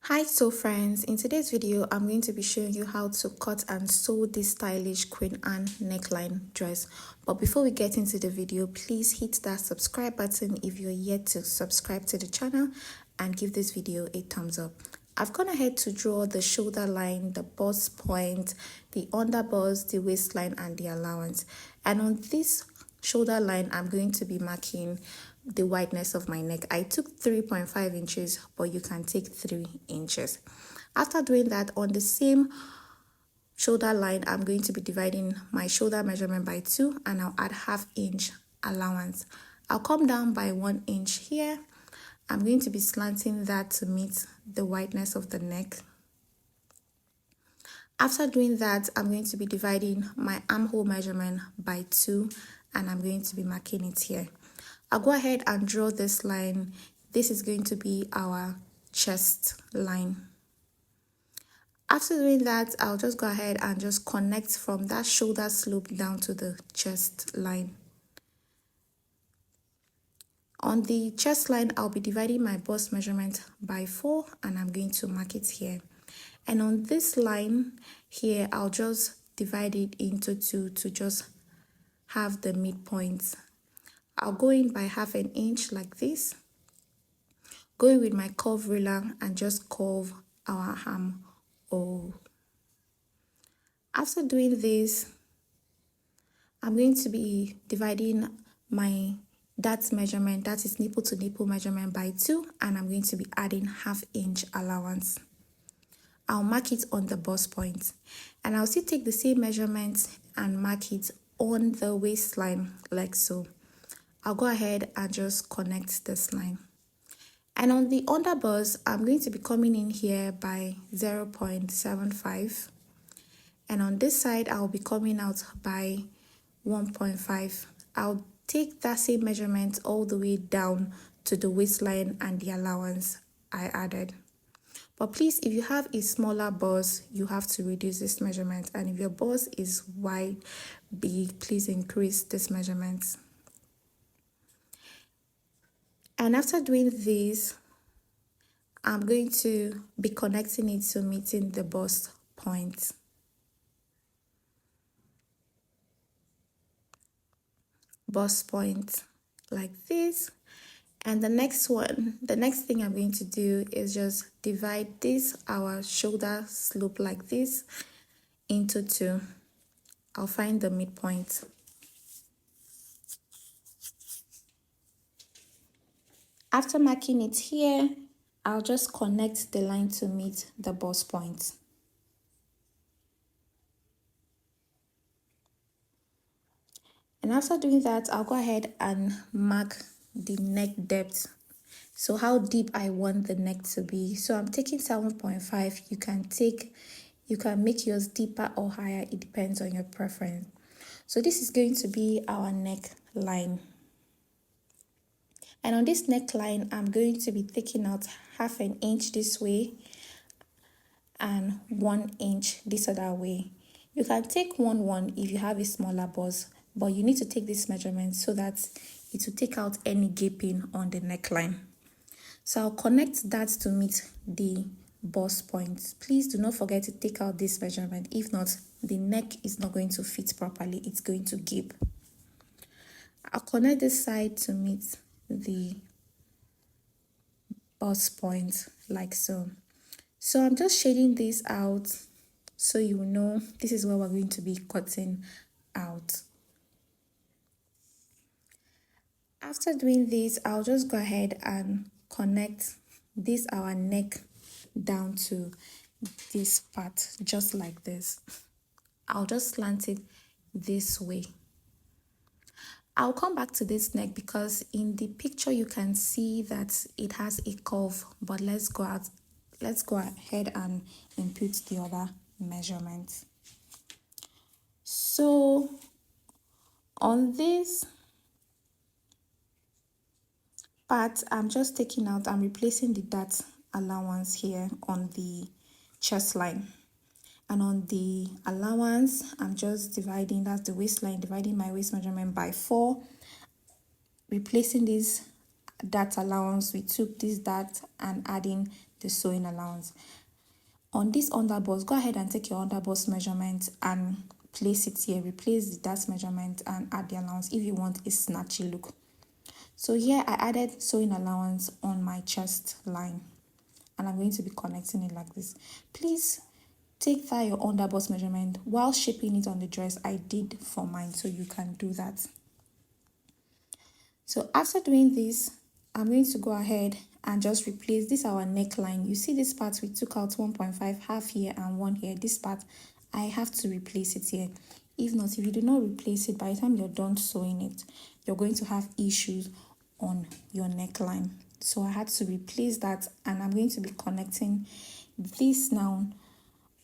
Hi, so friends, in today's video I'm going to be showing you how to cut and sew this stylish Queen Anne neckline dress. But before we get into the video, please hit that subscribe button if you're yet to subscribe to the channel and give this video a thumbs up. I've gone ahead to draw the shoulder line, the bust point, the under bust, the waistline and the allowance. And on this shoulder line I'm going to be marking the wideness of my neck. I took 3.5 inches, but you can take 3 inches. After doing that, on the same shoulder line I'm going to be dividing my shoulder measurement by 2 and I'll add ½ inch allowance. I'll come down by 1 inch here. I'm going to be slanting that to meet the wideness of the neck. After doing that, I'm going to be dividing my armhole measurement by 2 and I'm going to be marking it here. I'll go ahead and draw this line. This is going to be our chest line. After doing that, I'll just go ahead and just connect from that shoulder slope down to the chest line. On the chest line, I'll be dividing my bust measurement by 4 and I'm going to mark it here. And on this line here, I'll just divide it into 2 to just have the midpoint. I'll go in by ½ an inch like this. Going with my curve ruler and just curve our armhole. After doing this, I'm going to be dividing my measurement, that is nipple to nipple measurement, by 2 and I'm going to be adding ½ inch allowance. I'll mark it on the bust point and I'll still take the same measurement and mark it on the waistline like so. I'll go ahead and just connect this line. And on the under bust, I'm going to be coming in here by 0.75. And on this side, I'll be coming out by 1.5. I'll take that same measurement all the way down to the waistline and the allowance I added. But please, if you have a smaller bust, you have to reduce this measurement. And if your bust is wide, big, please increase this measurement. And after doing this, I'm going to be connecting it to meeting the bust point. Bust point like this. And the next thing I'm going to do is just divide this, our shoulder slope like this, into 2. I'll find the midpoint. After marking it here, I'll just connect the line to meet the bust point. And after doing that, I'll go ahead and mark the neck depth. So how deep I want the neck to be. So I'm taking 7.5. You can make yours deeper or higher. It depends on your preference. So this is going to be our neck line. And on this neckline, I'm going to be taking out ½ an inch this way and 1 inch this other way. You can take 1 if you have a smaller bust, but you need to take this measurement so that it will take out any gaping on the neckline. So I'll connect that to meet the bust point. Please do not forget to take out this measurement. If not, the neck is not going to fit properly. It's going to gape. I'll connect this side to meet the bust point like so. So I'm just shading this out so you know this is what we're going to be cutting out. After doing this, I'll just go ahead and connect this our neck down to this part just like this. I'll just slant it this way. I'll come back to this neck because in the picture you can see that it has a curve, but let's go ahead and input the other measurements. So on this part, I'm just taking out, I'm replacing the dart allowance here on the chest line. And on the allowance, I'm just dividing, that's the waistline, dividing my waist measurement by 4. Replacing this dart allowance, we took this dart and adding the sewing allowance. On this underbust, go ahead and take your underbust measurement and place it here. Replace that measurement and add the allowance if you want a snatchy look. So here I added sewing allowance on my chest line, and I'm going to be connecting it like this. Please take that your underbust measurement while shaping it on the dress. I did for mine, so you can do that. So after doing this, I'm going to go ahead and just replace this our neckline. You see this part we took out 1.5, half here and 1 here. This part I have to replace it here. If not, if you do not replace it, by the time you're done sewing it, you're going to have issues on your neckline. So I had to replace that, and I'm going to be connecting this now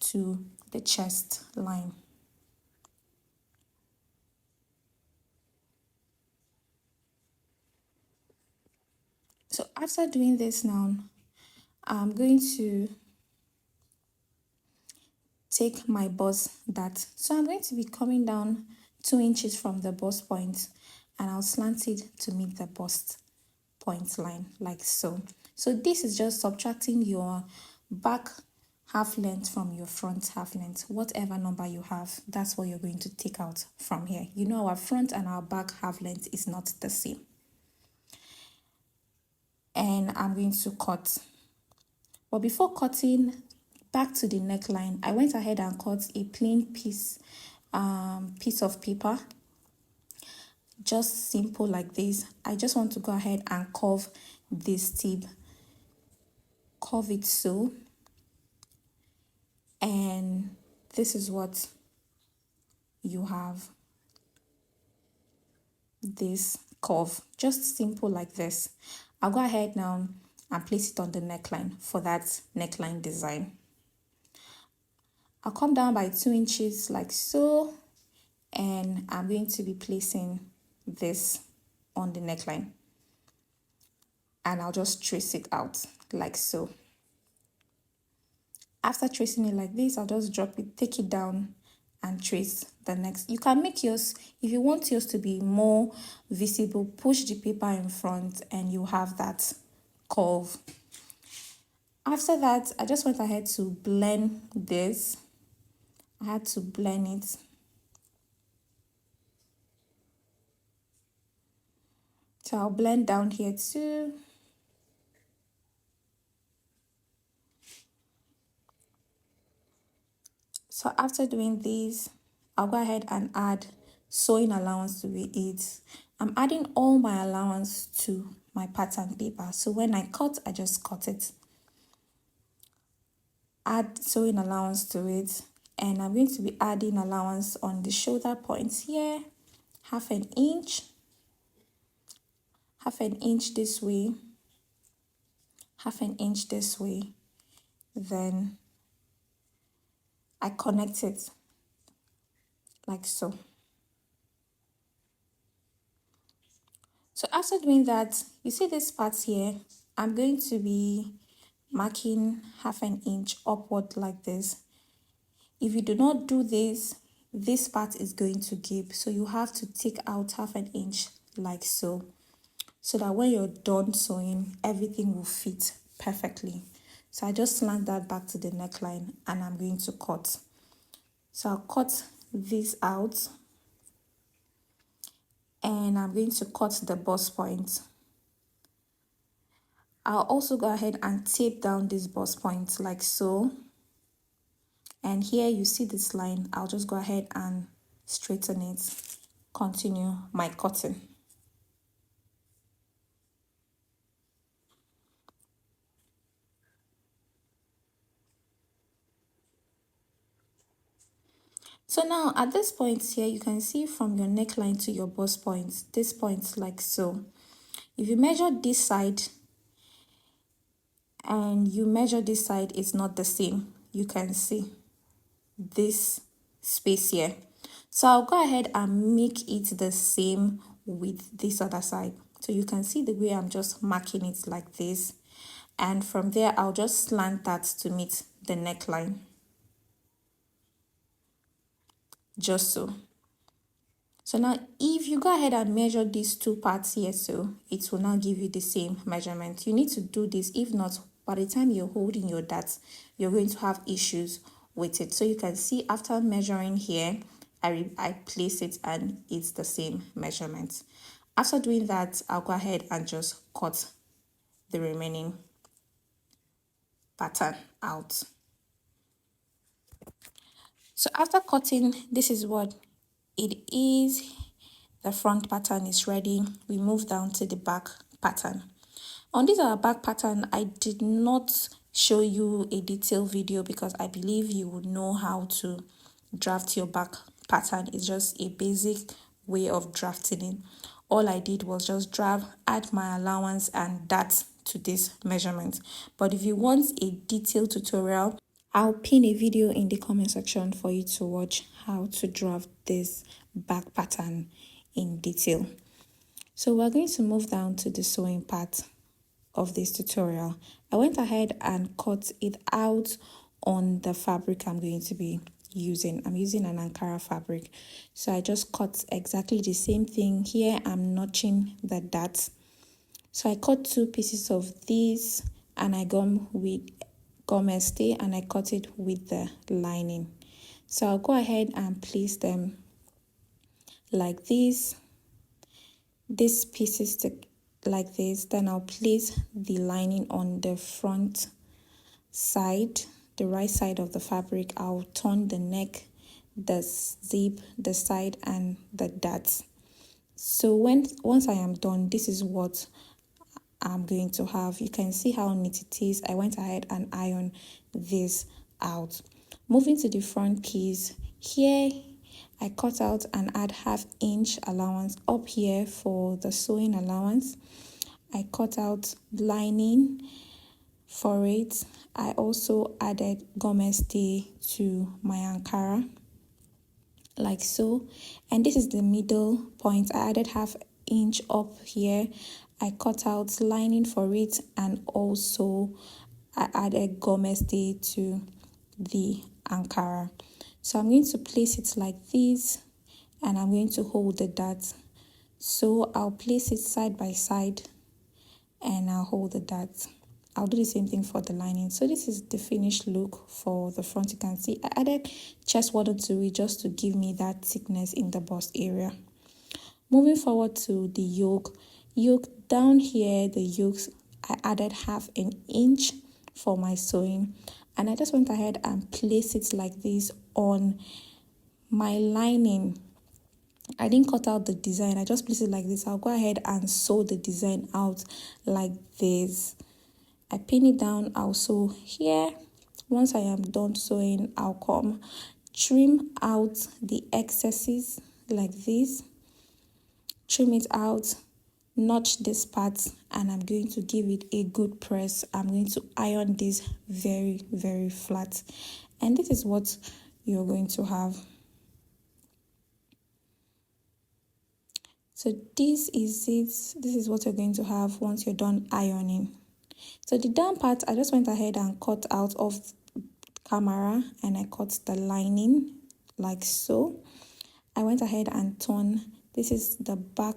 to the chest line. So after doing this now, I'm going to take my bust dart. So I'm going to be coming down 2 inches from the bust point, and I'll slant it to meet the bust point line like so. So this is just subtracting your back half length from your front half length. Whatever number you have, that's what you're going to take out from here. You know, our front and our back half length is not the same. And I'm going to cut. But before cutting back to the neckline, I went ahead and cut a plain piece of paper, just simple like this. I just want to go ahead and curve this tip, curve it so, and this is what you have, this curve, just simple like this. I'll go ahead now and place it on the neckline for that neckline design. I'll come down by 2 inches like so, and I'm going to be placing this on the neckline, and I'll just trace it out like so. After tracing it like this, I'll just drop it, take it down and trace the next. You can make yours, if you want yours to be more visible, push the paper in front and you have that curve. After that, I just went ahead to blend this. I had to blend it. So I'll blend down here too. So after doing this, I'll go ahead and add sewing allowance to it. I'm adding all my allowance to my pattern paper. So when I cut, I just cut it. Add sewing allowance to it. And I'm going to be adding allowance on the shoulder points here. Half an inch this way, half an inch this way. Then I connect it like so. So after doing that, you see this part here, I'm going to be marking half an inch upward like this. If you do not do this, this part is going to gape. So you have to take out half an inch like so that when you're done sewing, everything will fit perfectly. So I just slant that back to the neckline and I'm going to cut. So I'll cut this out and I'm going to cut the bust point. I'll also go ahead and tape down this bust point like so. And here you see this line, I'll just go ahead and straighten it, continue my cutting. So now at this point here, you can see from your neckline to your bust point, this point like so. If you measure this side and you measure this side, it's not the same. You can see this space here. So I'll go ahead and make it the same with this other side. So you can see the way I'm just marking it like this. And from there, I'll just slant that to meet the neckline. Just so. So now if you go ahead and measure these two parts here, so it will now give you the same measurement. You need to do this. If not, by the time you're holding your darts, you're going to have issues with it. So you can see after measuring here, I place it and it's the same measurement. After doing that, I'll go ahead and just cut the remaining pattern out. So after cutting, this is what it is. The front pattern is ready. We move down to the back pattern. On this our back pattern, I did not show you a detailed video because I believe you would know how to draft your back pattern. It's just a basic way of drafting it. All I did was just add my allowance and that to this measurement. But if you want a detailed tutorial, I'll pin a video in the comment section for you to watch how to draft this back pattern in detail. So we're going to move down to the sewing part of this tutorial. I went ahead and cut it out on the fabric I'm going to be using. I'm using an Ankara fabric. So I just cut exactly the same thing. Here I'm notching the darts. So I cut 2 pieces of this and I gum with gum stay and I cut it with the lining. So I'll go ahead and place them like this. These pieces like this, then I'll place the lining on the front side, the right side of the fabric. I'll turn the neck, the zip, the side and the darts. So once I am done, this is what I'm going to have. You can see how neat it is. I went ahead and ironed this out. Moving to the front piece, here I cut out and add 1/2 inch allowance up here for the sewing allowance. I cut out lining for it. I also added gum stay to my Ankara, like so. And this is the middle point. I added 1/2 inch up here. I cut out lining for it and also I added gum stay to the Ankara. So I'm going to place it like this and I'm going to hold the dart. So I'll place it side by side and I'll hold the dart. I'll do the same thing for the lining. So this is the finished look for the front. You can see I added chest water to it just to give me that thickness in the bust area. Moving forward to the yoke down here, the yokes, I added 1/2 inch for my sewing and I just went ahead and placed it like this on my lining. I didn't cut out the design, I just placed it like this. I'll go ahead and sew the design out like this. I pin it down, I'll sew here. Once I am done sewing, I'll come trim out the excesses like this. Trim it out, notch this part, and I'm going to give it a good press. I'm going to iron this very, very flat. And this is what you're going to have. So this is it. This is what you're going to have once you're done ironing. So the down part, I just went ahead and cut out of camera and I cut the lining like so. I went ahead and turned, this is the back.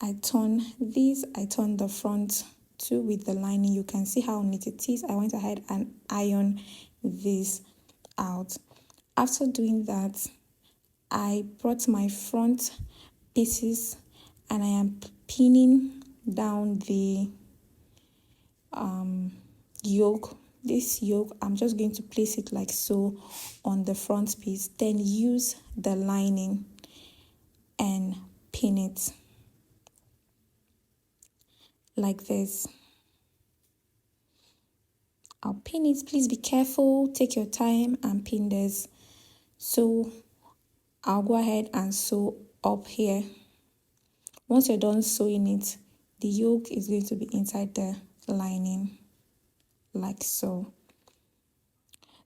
I turn this, I turn the front too with the lining. You can see how neat it is. I went ahead and iron this out. After doing that, I brought my front pieces and I am pinning down the yoke. This yoke, I'm just going to place it like so on the front piece, then use the lining and pin it like this. I'll pin it. Please be careful, take your time and pin this. So I'll go ahead and sew up here. Once you're done sewing it, the yoke is going to be inside the lining like so.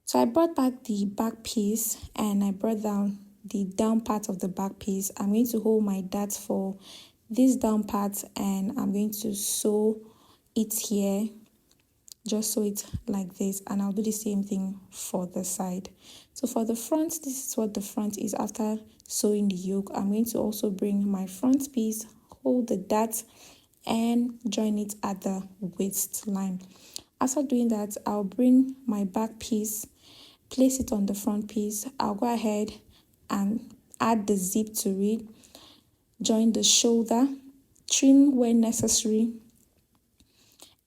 So I brought back the back piece and I brought down the down part of the back piece. I'm going to hold my dart for this down part and I'm going to sew it here. Just sew it like this and I'll do the same thing for the side. So for the front, this is what the front is after sewing the yoke. I'm going to also bring my front piece, hold the dart and join it at the waistline. After doing that, I'll bring my back piece, place it on the front piece. I'll go ahead and add the zip to it, join the shoulder, trim where necessary,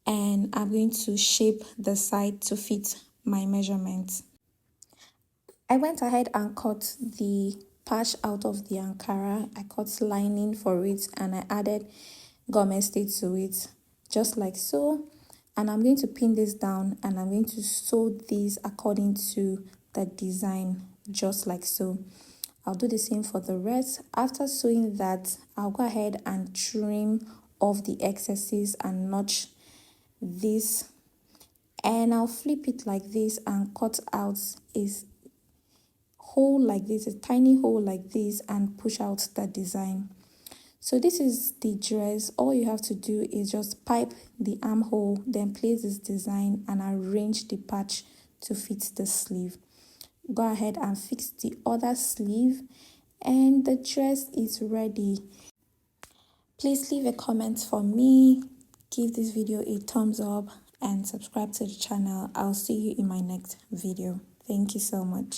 and I'm going to shape the side to fit my measurements. I went ahead and cut the patch out of the Ankara. I cut lining for it and I added government state to it, just like so. And I'm going to pin this down and I'm going to sew this according to the design, just like so. I'll do the same for the rest. After sewing that, I'll go ahead and trim off the excesses and notch this, and I'll flip it like this and cut out a hole like this, a tiny hole like this, and push out the design. So this is the dress. All you have to do is just pipe the armhole, then place this design and arrange the patch to fit the sleeve. Go ahead and fix the other sleeve and the dress is ready. Please leave a comment for me, give this video a thumbs up and subscribe to the channel. I'll see you in my next video. Thank you so much.